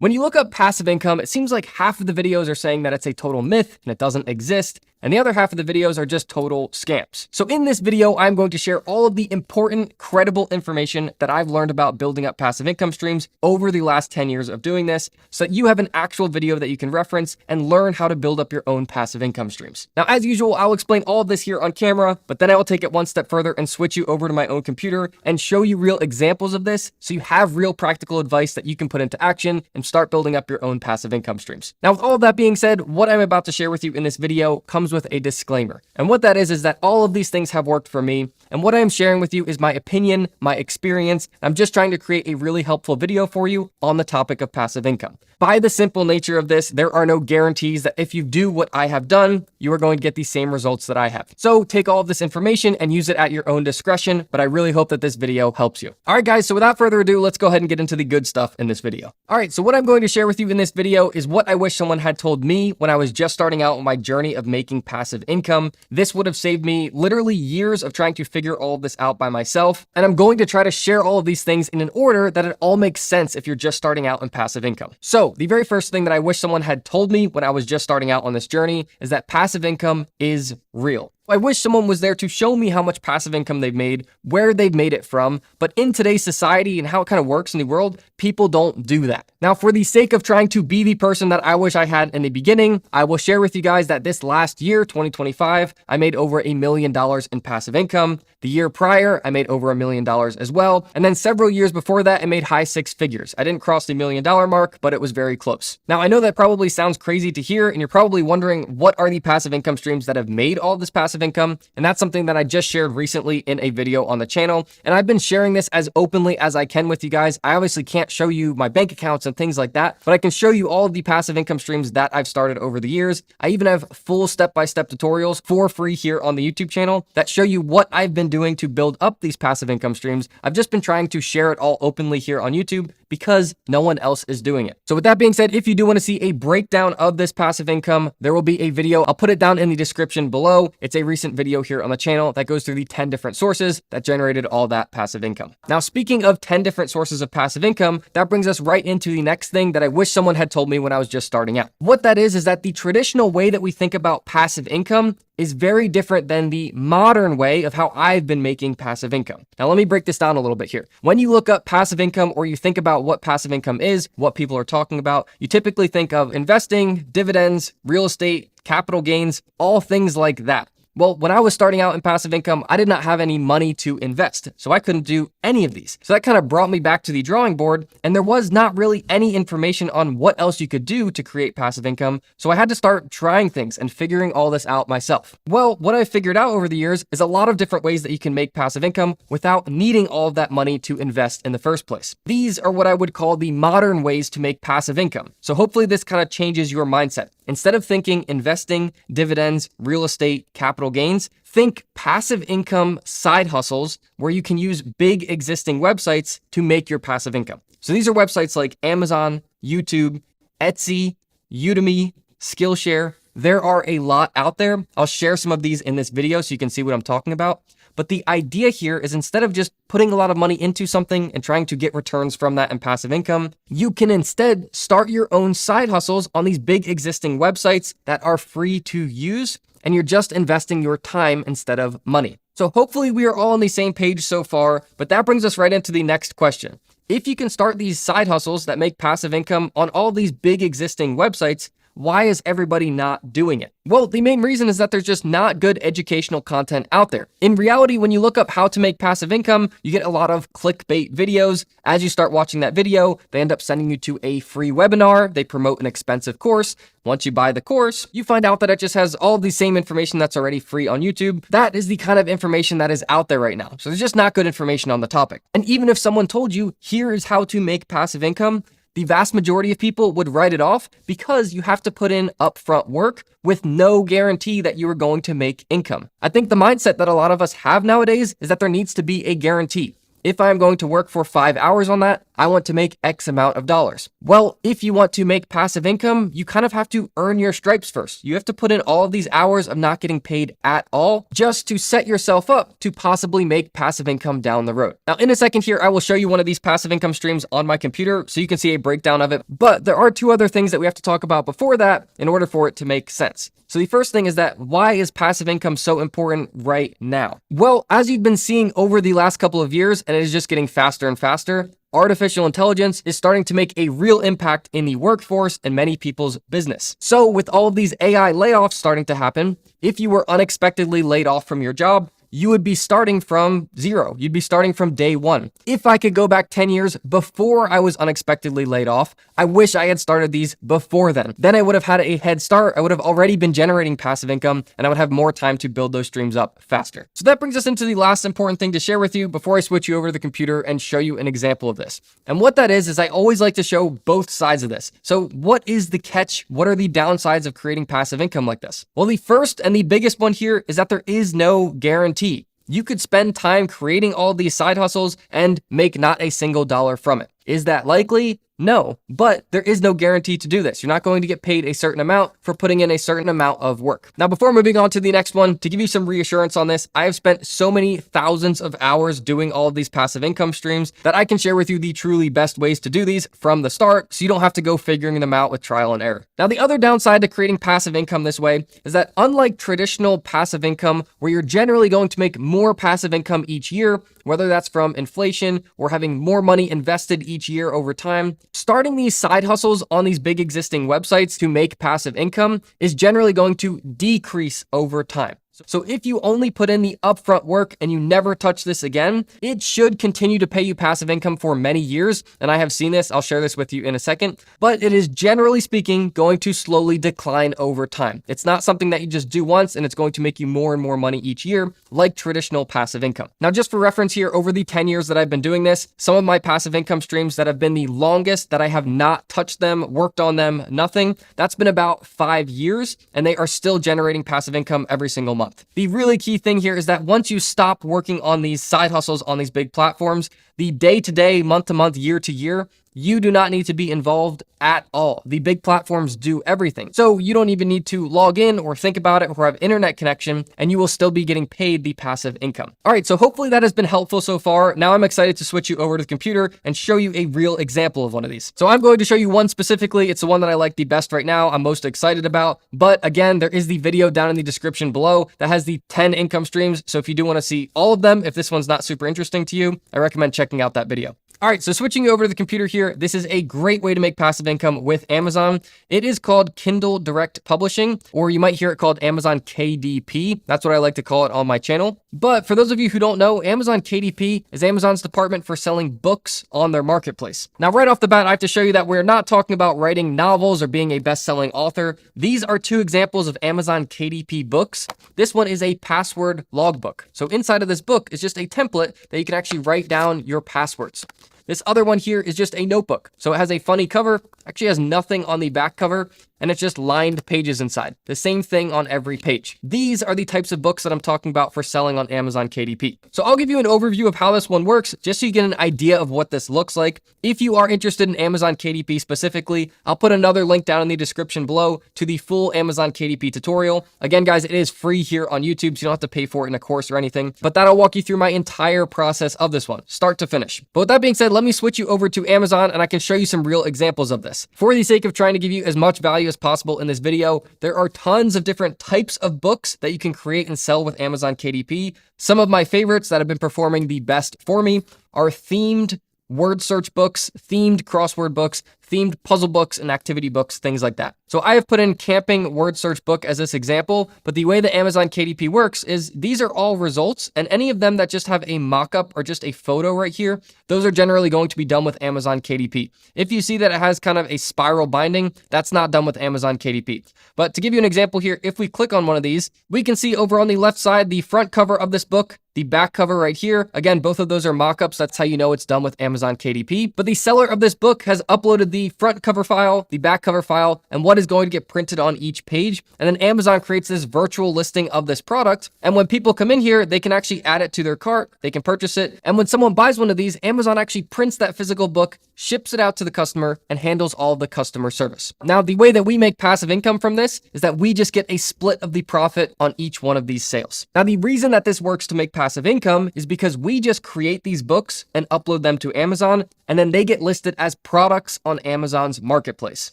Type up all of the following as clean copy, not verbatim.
When you look up passive income, it seems like half of the videos are saying that it's a total myth and it doesn't exist, and the other half of the videos are just total scams. So in this video, I'm going to share all of the important, credible information that I've learned about building up passive income streams over the last 10 years of doing this, so that you have an actual video that you can reference and learn how to build up your own passive income streams. Now, as usual, I'll explain all of this here on camera, but then I will take it one step further and switch you over to my own computer and show you real examples of this, so you have real practical advice that you can put into action and start building up your own passive income streams. Now, with all of that being said, what I'm about to share with you in this video comes with a disclaimer. And what that is that all of these things have worked for me. And what I am sharing with you is my opinion, my experience. I'm just trying to create a really helpful video for you on the topic of passive income. By the simple nature of this, there are no guarantees that if you do what I have done, you are going to get the same results that I have. So take all of this information and use it at your own discretion, but I really hope that this video helps you. All right, guys, so without further ado, let's go ahead and get into the good stuff in this video. All right, so what I'm going to share with you in this video is what I wish someone had told me when I was just starting out on my journey of making passive income. This would have saved me literally years of trying to figure all of this out by myself, and I'm going to try to share all of these things in an order that it all makes sense if you're just starting out in passive income. So the very first thing that I wish someone had told me when I was just starting out on this journey is that passive income is real. I wish someone was there to show me how much passive income they've made, where they've made it from, but in today's society and how it kind of works in the world, people don't do that. Now, for the sake of trying to be the person that I wish I had in the beginning, I will share with you guys that this last year, 2025, I made over $1 million in passive income. The year prior, I made over $1 million as well. And then several years before that, I made high six figures. I didn't cross the $1 million mark, but it was very close. Now, I know that probably sounds crazy to hear, and you're probably wondering, what are the passive income streams that have made all this passive income? And that's something that I just shared recently in a video on the channel. And I've been sharing this as openly as I can with you guys. I obviously can't show you my bank accounts and things like that, but I can show you all of the passive income streams that I've started over the years. I even have full step-by-step tutorials for free here on the YouTube channel that show you what I've been doing to build up these passive income streams. I've just been trying to share it all openly here on YouTube because no one else is doing it. So with that being said, if you do want to see a breakdown of this passive income, there will be a video. I'll put it down in the description below. It's a recent video here on the channel that goes through the 10 different sources that generated all that passive income. Now, speaking of 10 different sources of passive income, that brings us right into the next thing that I wish someone had told me when I was just starting out. What that is that the traditional way that we think about passive income is very different than the modern way of how I've been making passive income. Now, let me break this down a little bit here. When you look up passive income or you think about what passive income is, what people are talking about, you typically think of investing, dividends, real estate, capital gains, all things like that. Well, when I was starting out in passive income, I did not have any money to invest, so I couldn't do any of these. So that kind of brought me back to the drawing board, and there was not really any information on what else you could do to create passive income, so I had to start trying things and figuring all this out myself. Well, what I figured out over the years is a lot of different ways that you can make passive income without needing all of that money to invest in the first place. These are what I would call the modern ways to make passive income. So hopefully this kind of changes your mindset. Instead of thinking investing, dividends, real estate, capital gains, think passive income side hustles where you can use big existing websites to make your passive income. So these are websites like Amazon, YouTube, Etsy, Udemy, Skillshare. There are a lot out there. I'll share some of these in this video so you can see what I'm talking about. But the idea here is instead of just putting a lot of money into something and trying to get returns from that and passive income, you can instead start your own side hustles on these big existing websites that are free to use, and you're just investing your time instead of money. So hopefully we are all on the same page so far, but that brings us right into the next question. If you can start these side hustles that make passive income on all these big existing websites, why is everybody not doing it? Well, the main reason is that there's just not good educational content out there. In reality, when you look up how to make passive income, you get a lot of clickbait videos. As you start watching that video, they end up sending you to a free webinar. They promote an expensive course. Once you buy the course, you find out that it just has all the same information that's already free on YouTube. That is the kind of information that is out there right now. So there's just not good information on the topic. And even if someone told you, here is how to make passive income, the vast majority of people would write it off because you have to put in upfront work with no guarantee that you are going to make income. I think the mindset that a lot of us have nowadays is that there needs to be a guarantee. If I'm going to work for 5 hours on that, I want to make X amount of dollars. Well, if you want to make passive income, you kind of have to earn your stripes first. You have to put in all of these hours of not getting paid at all just to set yourself up to possibly make passive income down the road. Now, in a second here, I will show you one of these passive income streams on my computer so you can see a breakdown of it. But there are two other things that we have to talk about before that in order for it to make sense. So the first thing is that why is passive income so important right now? Well, as you've been seeing over the last couple of years, and it is just getting faster and faster, artificial intelligence is starting to make a real impact in the workforce and many people's business. So with all of these AI layoffs starting to happen, if you were unexpectedly laid off from your job, you would be starting from zero. You'd be starting from day one. If I could go back 10 years before I was unexpectedly laid off, I wish I had started these before then. Then I would have had a head start. I would have already been generating passive income and I would have more time to build those streams up faster. So that brings us into the last important thing to share with you before I switch you over to the computer and show you an example of this. And what that is I always like to show both sides of this. So what is the catch? What are the downsides of creating passive income like this? Well, the first and the biggest one here is that there is no guarantee. You could spend time creating all these side hustles and make not a single dollar from it. Is that likely? No, but there is no guarantee to do this. You're not going to get paid a certain amount for putting in a certain amount of work. Now, before moving on to the next one, to give you some reassurance on this, I have spent so many thousands of hours doing all of these passive income streams that I can share with you the truly best ways to do these from the start, so you don't have to go figuring them out with trial and error. Now, the other downside to creating passive income this way is that unlike traditional passive income, where you're generally going to make more passive income each year, whether that's from inflation or having more money invested each year over time, starting these side hustles on these big existing websites to make passive income is generally going to decrease over time. So if you only put in the upfront work and you never touch this again, it should continue to pay you passive income for many years. And I have seen this, I'll share this with you in a second, but it is generally speaking going to slowly decline over time. It's not something that you just do once and it's going to make you more and more money each year like traditional passive income. Now, just for reference here, over the 10 years that I've been doing this, some of my passive income streams that have been the longest that I have not touched them, worked on them, nothing, that's been about 5 years and they are still generating passive income every single month. The really key thing here is that once you stop working on these side hustles on these big platforms, the day-to-day, month-to-month, year-to-year, you do not need to be involved at all. The big platforms do everything. So you don't even need to log in or think about it or have internet connection, and you will still be getting paid the passive income. All right, so hopefully that has been helpful so far. Now I'm excited to switch you over to the computer and show you a real example of one of these. So I'm going to show you one specifically. It's the one that I like the best right now, I'm most excited about. But again, there is the video down in the description below that has the 10 income streams. So if you do want to see all of them, if this one's not super interesting to you, I recommend checking out that video. All right, so switching over to the computer here, this is a great way to make passive income with Amazon. It is called Kindle Direct Publishing, or you might hear it called Amazon KDP. That's what I like to call it on my channel. But for those of you who don't know, Amazon KDP is Amazon's department for selling books on their marketplace. Now, right off the bat, I have to show you that we're not talking about writing novels or being a best-selling author. These are two examples of Amazon KDP books. This one is a password logbook. So inside of this book is just a template that you can actually write down your passwords. This other one here is just a notebook. So it has a funny cover, actually has nothing on the back cover, and it's just lined pages inside. The same thing on every page. These are the types of books that I'm talking about for selling on Amazon KDP. So I'll give you an overview of how this one works, just so you get an idea of what this looks like. If you are interested in Amazon KDP specifically, I'll put another link down in the description below to the full Amazon KDP tutorial. Again, guys, it is free here on YouTube, so you don't have to pay for it in a course or anything, but that'll walk you through my entire process of this one, start to finish. But with that being said, let me switch you over to Amazon and I can show you some real examples of this. For the sake of trying to give you as much value as possible in this video, there are tons of different types of books that you can create and sell with Amazon KDP. Some of my favorites that have been performing the best for me are themed word search books, themed crossword books, themed puzzle books, and activity books, things like that. So I have put in camping word search book as this example, but the way that Amazon KDP works is these are all results, and any of them that just have a mock-up or just a photo right here, those are generally going to be done with Amazon KDP. If you see that it has kind of a spiral binding, that's not done with Amazon KDP. But to give you an example here, if we click on one of these, we can see over on the left side, the front cover of this book, the back cover right here. Again, both of those are mock-ups. That's how you know it's done with Amazon KDP. But the seller of this book has uploaded these the front cover file, the back cover file, and what is going to get printed on each page. And then Amazon creates this virtual listing of this product. And when people come in here, they can actually add it to their cart, they can purchase it. And when someone buys one of these, Amazon actually prints that physical book, ships it out to the customer, and handles all of the customer service. Now, the way that we make passive income from this is that we just get a split of the profit on each one of these sales. Now, the reason that this works to make passive income is because we just create these books and upload them to Amazon, and then they get listed as products on Amazon's marketplace.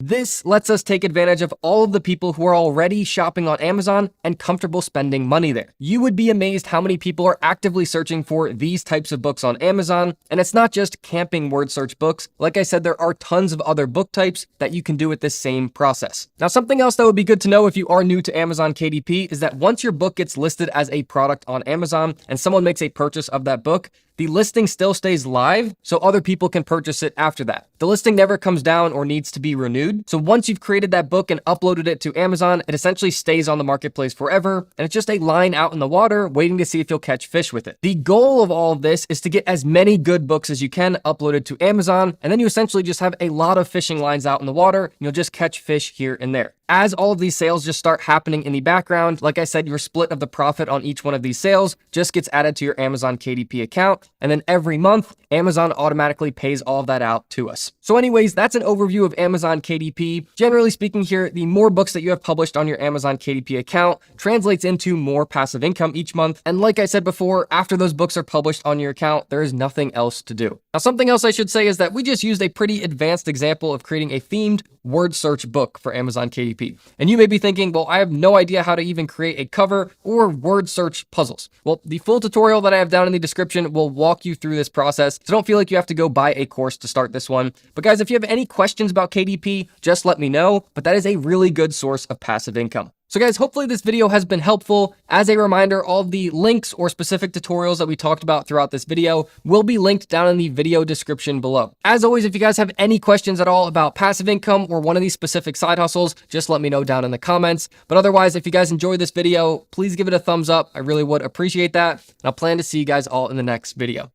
This lets us take advantage of all of the people who are already shopping on Amazon and comfortable spending money there. You would be amazed how many people are actively searching for these types of books on Amazon, and it's not just camping word search books. Like I said, there are tons of other book types that you can do with this same process. Now, something else that would be good to know if you are new to Amazon KDP is that once your book gets listed as a product on Amazon and someone makes a purchase of that book, the listing still stays live, so other people can purchase it after that. The listing never comes down or needs to be renewed. So once you've created that book and uploaded it to Amazon, it essentially stays on the marketplace forever, and it's just a line out in the water waiting to see if you'll catch fish with it. The goal of all of this is to get as many good books as you can uploaded to Amazon, and then you essentially just have a lot of fishing lines out in the water, and you'll just catch fish here and there. As all of these sales just start happening in the background, like I said, your split of the profit on each one of these sales just gets added to your Amazon KDP account. And then every month, Amazon automatically pays all of that out to us. So anyways, that's an overview of Amazon KDP. Generally speaking here, the more books that you have published on your Amazon KDP account translates into more passive income each month. And like I said before, after those books are published on your account, there is nothing else to do. Now, something else I should say is that we just used a pretty advanced example of creating a themed word search book for Amazon KDP. And you may be thinking, well, I have no idea how to even create a cover or word search puzzles. Well, the full tutorial that I have down in the description will walk you through this process. So don't feel like you have to go buy a course to start this one. But guys, if you have any questions about KDP, just let me know. But that is a really good source of passive income. So guys, hopefully this video has been helpful. As a reminder, all of the links or specific tutorials that we talked about throughout this video will be linked down in the video description below. As always, if you guys have any questions at all about passive income or one of these specific side hustles, just let me know down in the comments. But otherwise, if you guys enjoyed this video, please give it a thumbs up. I really would appreciate that. And I'll plan to see you guys all in the next video.